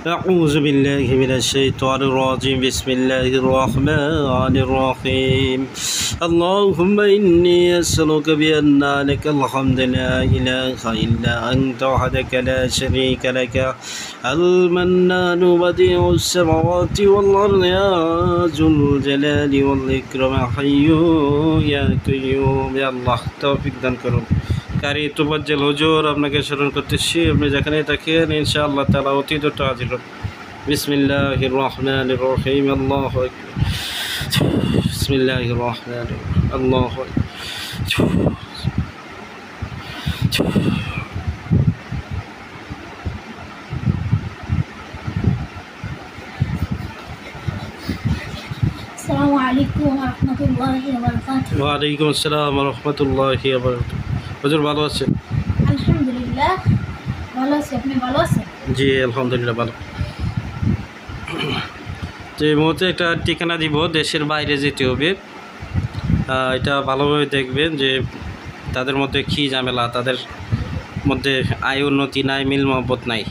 أعوذ بالله من الشيطان الرجيم بسم الله الرحمن الرحيم اللهم إني أسألك بأن لك الحمد لا إله إلا أنت وحدك لا شريك لك المنان بديع السماوات والأرض يا ذو الجلال والإكرام حي يا قيوم يا الله توفيق দান করুন। কারি তুবাজ্জল হুজুর আপনাকে স্মরণ করতেছি, আপনি যেখানে থাকেন ইনশাআল্লাহ তাআলা অতি দ্রুত হাজির হন। বিসমিল্লাহির রহমানির রহিম আল্লাহু আকবার। বিসমিল্লাহির রহমানির রহিম আল্লাহু আকবার। আসসালামু আলাইকুম ওয়া রাহমাতুল্লাহি ওয়া বারাকাতুহু। ওয়া আলাইকুম আসসালাম ওয়া রাহমাতুল্লাহি ওয়া বারাকাতুহু। হুজুর ভালো আছেন? আলহামদুলিল্লাহ ভালো আছি, আপনি ভালো আছেন? জি আলহামদুলিল্লাহ ভালো। তো এই মুহূর্তে একটা ঠিকানা দিব, দেশের বাইরে যেতে হবে। এটা ভালোভাবে দেখবেন যে তাদের মধ্যে কী ঝামেলা, তাদের মধ্যে আয় উন্নতি নাই, মিল মহব্বত নাই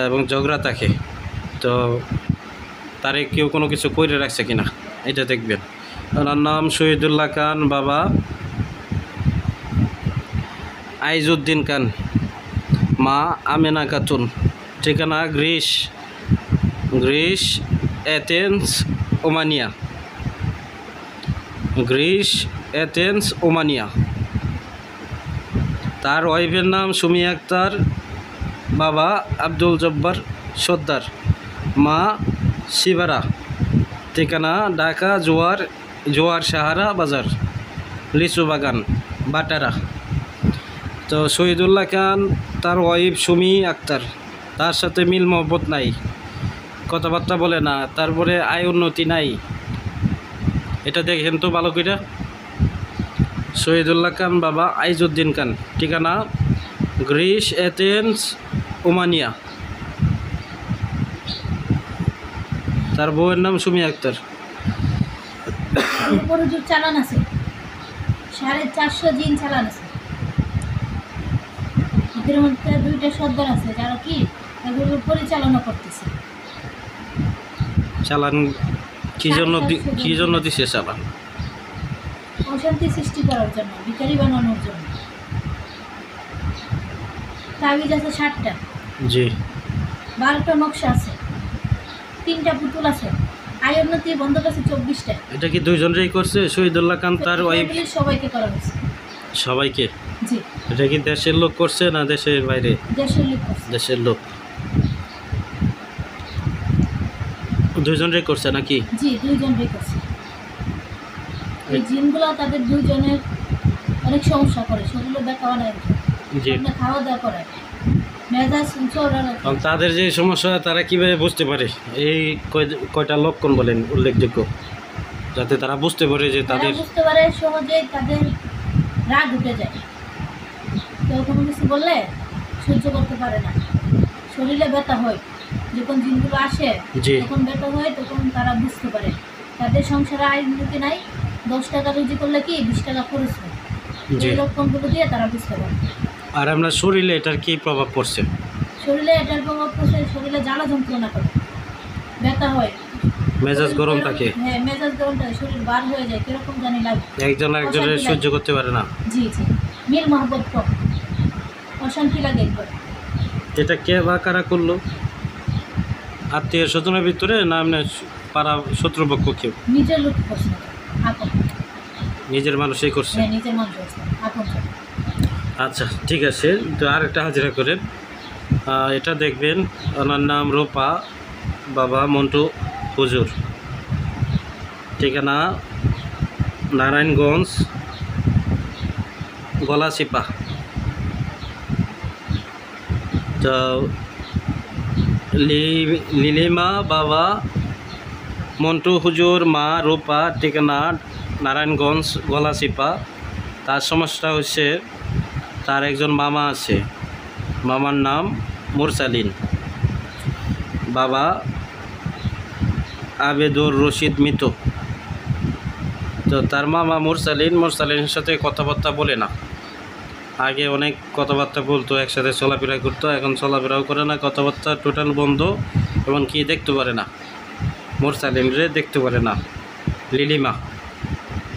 এবং ঝগড়া থাকে। তো তারে কেউ কোনো কিছু করে রাখছে কিনা এটা দেখবেন। ওনার নাম শহীদুল্লাহ খান, বাবা আইজউদ্দিন খান, মা আমেনা খাতুন, ঠিকানা গ্রিস এথেন্স ওমানিয়া। তার ওয়াইফের নাম সুমি আক্তার, বাবা আব্দুল জব্বার সর্দার, মা শিবারা, ঠিকানা ঢাকা জোয়ার সাহারা বাজার, লিচু বাগান, বাটারা। তো শহীদুল্লাহ খান তার ওয়াইফ সুমি আক্তার, তার সাথে মিল মহব্বত নাই, কথাবার্তা বলে না, তারপরে আয় উন্নতি নাই। এটা দেখেন তো ভালো করে। শহীদুল্লাহ খান, বাবা আইজউদ্দিন খান, ঠিকানা গ্রিস এথেন্স ওমানিয়া। তার বউয়ের নাম সুমি আক্তার। উপরে যে চালান আছে 450 জিন চালান আছে, এদের মধ্যে 2টা সর্দার আছে যারা কি এগুলো পরিচালনা করতেছে। চালান কি জন্য দিছে? চালান অশান্তি সৃষ্টি করার জন্য, ভিখারি বানানোর জন্য। তাবিজ আছে 60টা, জি 12টা নকশা আছে, 3টা পুতুল আছে, আয় উন্নতি বন্ধ আছে 24টা। এটা কি দুইজনেরই করছে? শহীদুল্লাহ খান তার ওয়াইফ সবাইকে করা হয়েছে। সবাইকে? জি। এটা কি দেশের লোক করছে না দেশের বাইরে? দেশের লোক করছে। দেশের লোক দুইজনেরই করছে নাকি? জি, দুইজনেরই করছে। এই জিনগুলো তাদের দুইজনের অনেক সমস্যা করে, সেগুলো দেখাও নাই, জি খাওয়া দাওয়া করে মেজাজ চড়া। তাদের যে সমস্যা তারা কিভাবে বুঝতে পারে? এই কয়টা লক্ষণ বলেন উল্লেখযোগ্য, যাতে তারা বুঝতে পারে যে তাদের বুঝতে পারে সহজেই তাদের রাগ উঠে যায়। কেউ কোনো কিছু বললে সহ্য করতে পারে না, শরীরে ব্যথা হয়, যখন জিনগুলো আসে তখন ব্যথা হয়, তখন তারা বুঝতে পারে তাদের সংসারে আয় উন্নতি নাই। 10 টাকা রুজি করলে কি 20 টাকা খরচ হয়, এই লক্ষণগুলো দিয়ে তারা বুঝতে পারে। আর আমরা শরীরে এটার কি প্রভাব পড়ছে? শরীরে এটার প্রভাব পড়ছে, শরীরে জ্বালা যন্ত্রণা করে, ব্যথা হয়, মেজাজ গরম থাকে। হ্যাঁ, মেজাজ গরম থাকে, শরীর বার হয়ে যায়, কিরকম জানি লাগে, একজন আরেকজনের সহ্য করতে পারে না। জি জি, মিল মহব্বত কম, অশান্তি লাগে একবার। এটা কে বা কারা করলো? আত্মীয় স্বজনের ভিতরে না এমনি পাড়া শত্রুপক্ষ? কেউ নিজের লোক করছে, আপন নিজের মানুষই করছে। হ্যাঁ, নিজের মানুষ করছে, আপন। আচ্ছা ঠিক আছে, তো আরেকটা হাজিরা করেন। এটা দেখবেন, ওনার নাম রূপা, বাবা মন্টু হুজুর, ঠিকানা নারায়ণগঞ্জ গলাচিপা। তো নীলিমা, বাবা মন্টু হুজুর, মা রূপা, ঠিকানা নারায়ণগঞ্জ গলাচিপা। তার সমস্যা হচ্ছে তার একজন মামা আছে, মামার নাম মুরসালিন, বাবা আবেদুর রশিদ মৃত। তো তার মামা মুরসালিনের সাথে কথাবার্তা বলে না, আগে অনেক কথাবার্তা বলতো, একসাথে চলাফেরা করতো, এখন চলাফেরাও করে না, কথাবার্তা টোটাল বন্ধ, এমনকি দেখতে পারে না, মোরসালিনরে দেখতে পারে না। লিলিমা,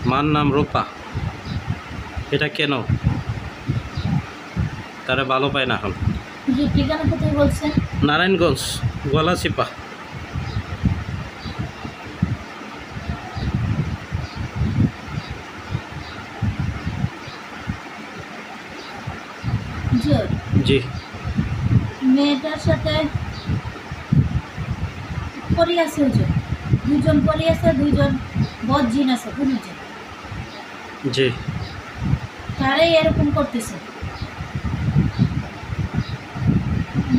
মার নাম রূপা। এটা কেন? তারা ভালো পায় না এখন। জি, ঠিকানা কোথায় বলছেন? নারায়ণগঞ্জ, গলাচিপা। জি, মেয়েটার সাথে পরি আছে, দুজন পরি আছে, দুজন বদজিন আছে, পুরুষজন। জি, তারাই এরকম করতেছে।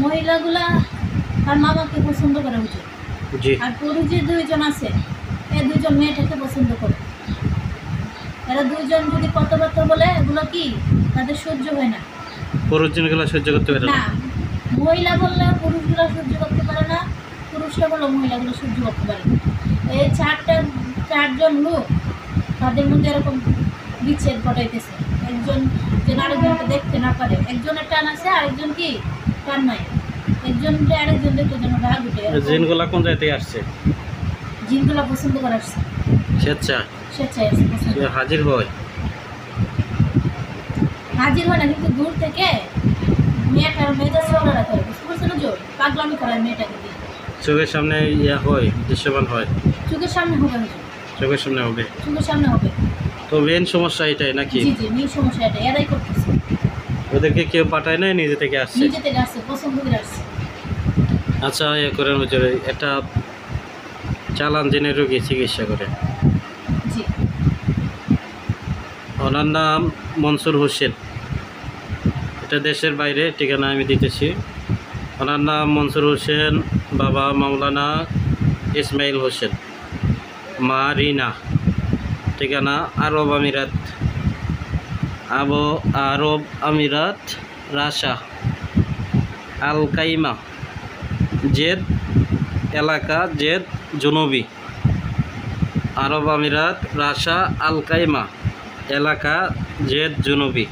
মহিলাগুলা তার মামাকে পছন্দ করে হুজুর, জি, আর পুরুষ যে দুইজন আছে, এই দুইজন মেয়েটাকে পছন্দ করে। এরা দুইজন যদি কথাবার্তা বলে, এগুলো কি তাদের সহ্য হয় না। পুরুষজনগুলো সহ্য করতে পারে না। না, মহিলা বললে পুরুষগুলো সহ্য করতে পারে না, পুরুষরা বললে মহিলাগুলো সহ্য করতে পারে না। এই চারজন লোক তাদের মধ্যে এরকম বিচ্ছেদ ঘটাইতেছে। একজন যেন আরেকজনকে দেখতে না পারে, একজনের টান আছে, আরেকজন কি টান নাই, একজনকে আরেকজন দেখতে যেন রাগ উঠে। জিনগুলা কোন জায়গা থেকে আসছে? জিনগুলা পছন্দ করে আসছে, স্বেচ্ছায় আসছে, পছন্দ। হাজির হয়? হাজির হয় না, কিন্তু দূর থেকে মেয়েটার মেয়েদের সরলা করে, বুঝতে পারছেন হুজুর? পাগলামি করার মেয়েটাকে দিয়ে। চোখের সামনে ইয়া হয়, দৃশ্যমান হয়। চোখের সামনে হবে হুজুর, চোখের সামনে হবে, চোখের সামনে হবে। তো মেন সমস্যা এটাই নাকি? জি জি, মেন সমস্যা এটা, এরাই করতেছে। ওদেরকে কেউ পাঠায় না, নিজে থেকে আসছে? নিজে থেকে আসছে, পছন্দ করে আসছে। আচ্ছা, ইয়ে করেন হুজুর, এটা চালান জেনে রোগী চিকিৎসা করে। জি, ওনার নাম মনসুর হোসেন। এটা দেশের বাইরে, ঠিকানা আমি দিতেছি। ওনার নাম মনসুর হোসেন, বাবা মাওলানা ইসমাইল হোসেন, মা রিনা, ঠিকানা আরব আমিরাত, রাশা আল কাইমা, জেদ এলাকা, জেদ জুনুবি। আরব আমিরাত, রাশা আল কাইমা এলাকা, জেদ জুনুবি।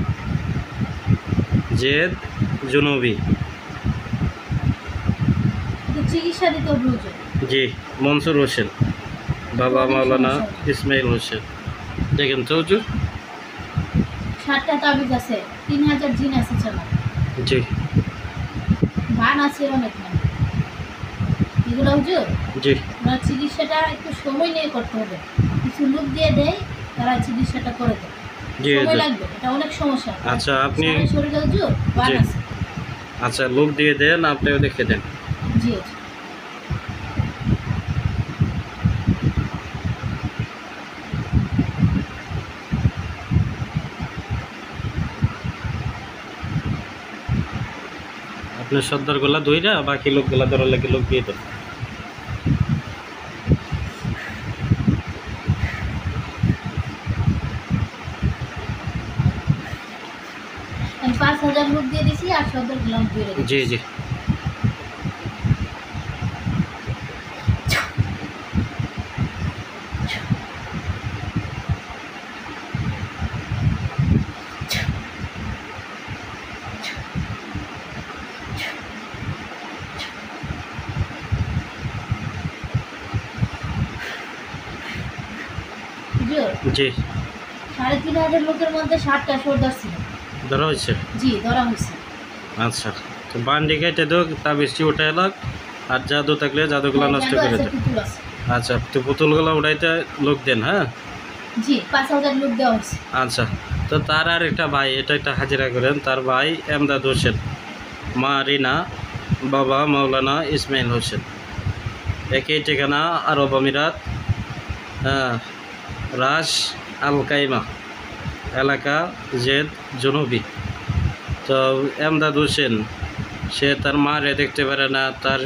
তো চিকিৎসা দিতে হবে হুজুর। জি, মনসুর হোসেন, বাবা মাওলানা ইসমাইল হোসেন। দেখেন তো হুজুর। 7টা তাবিজ আছে, 3000 জিন আছে চালা। জি, গান আছে অনেক, মানে এগুলো হুজুর। জি, ওরা চিকিৎসাটা একটু সময় নিয়ে করতে হবে। কিছু লোক দিয়ে দেয়, তারা চিকিৎসাটা করে দেয়, জি, সময় জি। লাগবে, এটা অনেক সমস্যা। আচ্ছা, আপনি সারা শরীরে হুজুর গান জি। আছে। আচ্ছা, লোক দিয়ে দেন, আপনিও দেখে দেন। জি জি। আপনার সর্দারগুলা ধইরা বাকি লোকগুলা ধরার লাগে লোক দিয়ে দেন। আমি 5000 লোক দিয়ে দিছি, আর সদর গ্লাম দিয়ে রেখেছি। জি, জি। হুজুর, জি, 3500 লোকের মধ্যে 7টা সর্দার ছিল। ধরা হয়েছে। জি, ধরা হয়েছে। আচ্ছা, তো বান্ডি কেটে দেও, তা বেশি উঠে এলাক, আর জাদু থাকলে জাদুগুলো নষ্ট জাদু করে আছে, দেন। পুতুল আছে। আচ্ছা, তো পুতুলগুলো উঠাইতে লোক দেন, হ্যাঁ। জি, 5000 লোক দেওয়া হয়েছে। আচ্ছা, তো তার আর একটা ভাই, এটা একটা হাজিরা করেন। তার ভাই এমদাদ হোসেন, মা রিনা, বাবা মাওলানা ইসমাইল হোসেন, একই ঠিকানা আরব আমিরাত, রাস আল কাইমা এলাকা, জেদ জুনুবি। তো এমদাদ হোসেন, সে তার মারে দেখতে পারে না, তার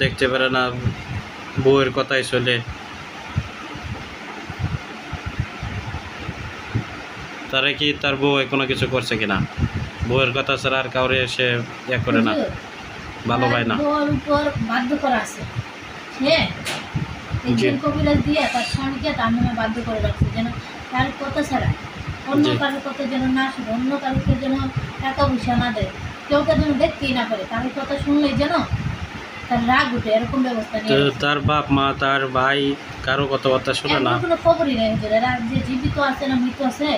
দেখতে পারে না, বউয়ের কথাই চলে। তারা কি তার বউ কোনো কিছু করছে কিনা? বউয়ের কথা ছাড়া আর কাউরে সে করে না, হুজুর, ভালো পায় না। তার উপর বাধ্য করা আছে। হ্যাঁ, এই জি। জিন কবিরাজ দিয়ে তার স্বামীকে তার নামে বাধ্য করে রাখছে, যেন তার কথা ছাড়া অন্য জি। কারোর কথা যেন না শুনে, অন্য কারোকে যেন টাকা পয়সা না দেয়, কেউকে যেন দেখতেই না পারে, কারোর কথা শুনলেই যেন তার রাগ উঠে, এরকম ব্যবস্থা তো নিয়ে গেছে। তার বাপ মা তার ভাই কারো কথাবার্তা শোনে না? এগুলোর কোনো খবরই নেই হুজুর, এরা যে জীবিত আছে না মৃত আছে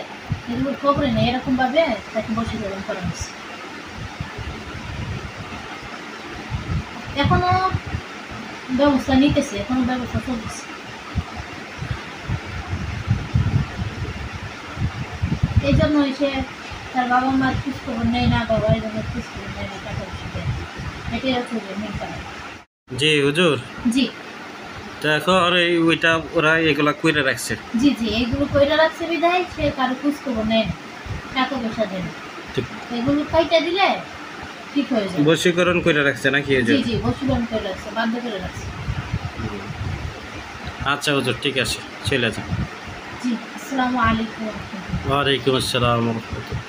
এগুলোর খবরই নেই, এরকম ভাবে তাকে বশীকরণ করা হয়েছে। এখনো ব্যবস্থা নিতেছে, এখনো ব্যবস্থা চলতেছে। এই জন্য সে তার বাবা মার খোঁজ খবর নেয় না, বাবা এই জন্য খোঁজ খবর নেয় না, টাকা পয়সা দেয় না। এটাই হচ্ছে যে মেন কারণ। জি হুজুর। জি তো এখন ওইটা ওরা এগুলা কইরা রাখছে? জি জি, এইগুলো কইরা রাখছে বিধায় সে কারো খোঁজ খবর নেয় না, টাকা পয়সা দেয় না। ঠিক। এগুলো কাইটা দিলে ঠিক হয়ে যায়। বশীকরণ কইরা রাখছে নাকি জি হুজুর? জি, বশীকরণ করে রাখছে, বাধ্য করে রাখছে। আচ্ছা হুজুর, ঠিক আছে, চলে যান। জি, আসসালামু আলাইকুম ওয়া রাহমাতুল্লাহ। ওয়ালাইকুম আসসালাম ওয়া রাহমাতুল্লাহ।